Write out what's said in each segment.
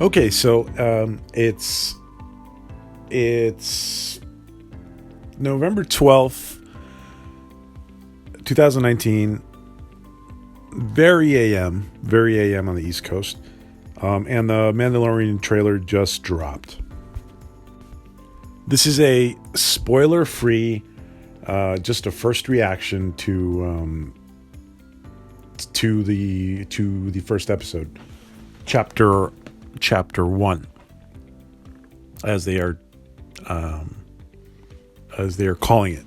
Okay, so it's November 12th, 2019, very AM on the East Coast, and the Mandalorian trailer just dropped. This is a spoiler-free, just a first reaction to the first episode, chapter 1, as they are calling it.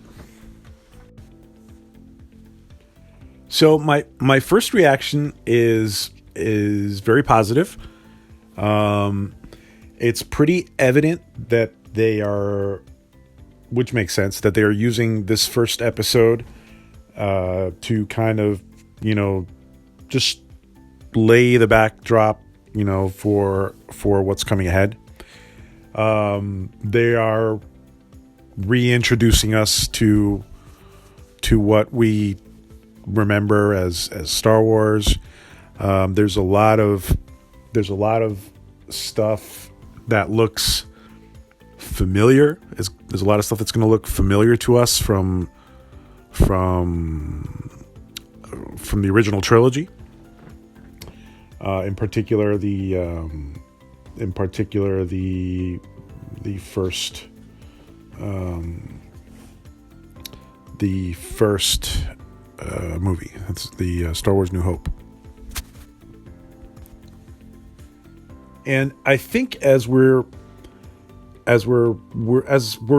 So my first reaction is very positive. It's pretty evident that they are, which makes sense, that they are using this first episode to kind of, just lay the backdrop, for what's coming ahead. They are reintroducing us to what we remember as Star Wars. There's a lot of stuff that looks familiar. There's a lot of stuff that's going to look familiar to us from the original trilogy. In particular, the first movie. That's the Star Wars New Hope. And I think as we're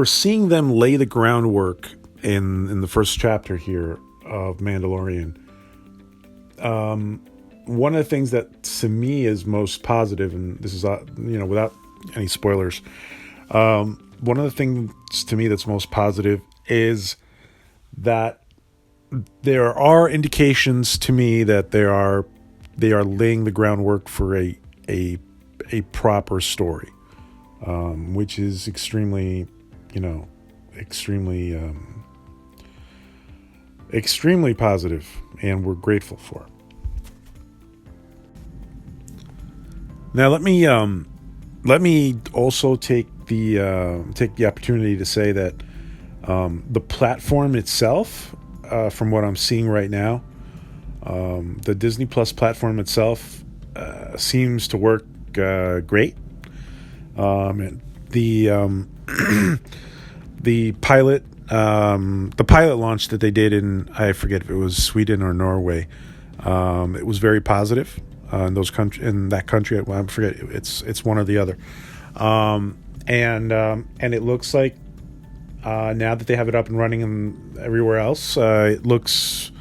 seeing them lay the groundwork in the first chapter here of Mandalorian, one of the things that to me is most positive, and this is without any spoilers, one of the things to me that's most positive is that there are indications to me that they are laying the groundwork for a proper story, which is extremely positive, and we're grateful for. Now let me also take the opportunity to say that the platform itself, from what I'm seeing right now, the Disney Plus platform itself seems to work great. And the pilot launch that they did in, I forget if it was Sweden or Norway, it was very positive in that country. Well, I forget, it's one or the other. And it looks like now that they have it up and running and everywhere else, it looks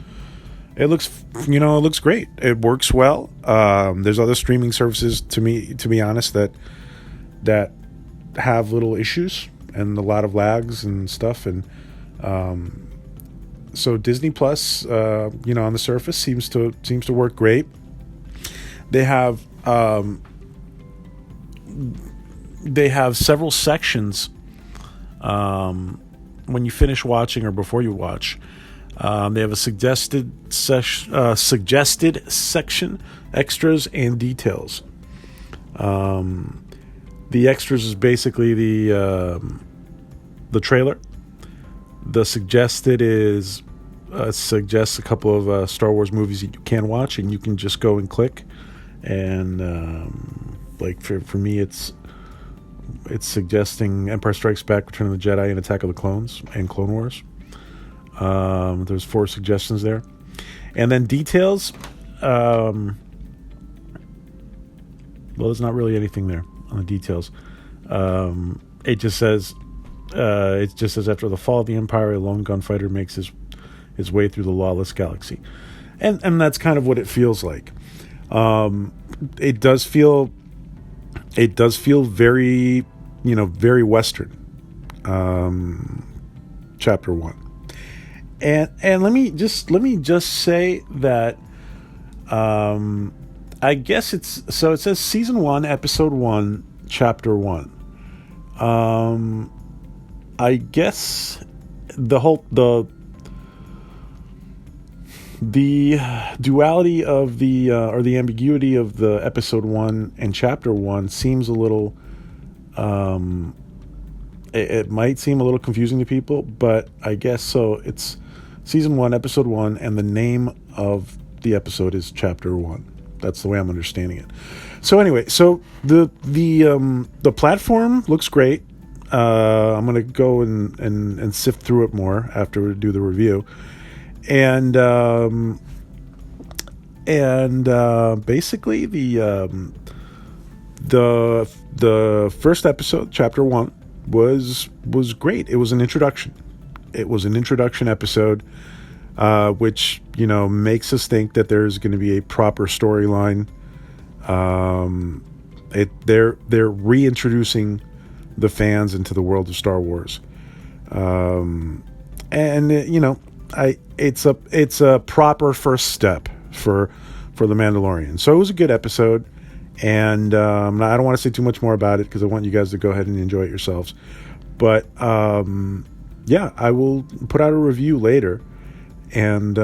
great. It works well. There's other streaming services, to be honest, that have little issues and a lot of lags and stuff, and so Disney Plus, on the surface seems to work great. They have several sections when you finish watching or before you watch. They have a suggested section, extras and details. The extras is basically the trailer. The suggested suggests a couple of Star Wars movies that you can watch, and you can just go and click. And for me, it's suggesting Empire Strikes Back, Return of the Jedi, and Attack of the Clones, and Clone Wars. There's 4 suggestions there. And then details, well, there's not really anything there on the details. It just says after the fall of the Empire, a lone gunfighter makes his way through the lawless galaxy. And that's kind of what it feels like. It does feel very, very Western, chapter 1. And let me just say that I guess it says season 1, episode 1, chapter 1. I guess the The duality of the or the ambiguity of the episode 1 and chapter 1 seems a little it might seem a little confusing to people, but I guess so. It's season 1, episode 1, and the name of the episode is chapter 1. That's the way I'm understanding it. So anyway, so the platform looks great. I'm gonna go and sift through it more after we do the review, and basically the first episode, chapter 1, was great. It was an introduction. It was an introduction episode, which makes us think that there's going to be a proper storyline. They're reintroducing the fans into the world of Star Wars, it's a proper first step for the Mandalorian. So it was a good episode. And I don't want to say too much more about it because I want you guys to go ahead and enjoy it yourselves. But yeah, I will put out a review later, and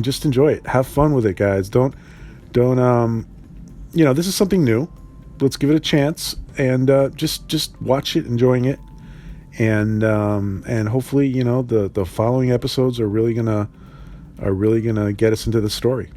just enjoy it. Have fun with it, guys. Don't this is something new. Let's give it a chance, and just watch it, enjoying it, and hopefully the following episodes are really gonna get us into the story.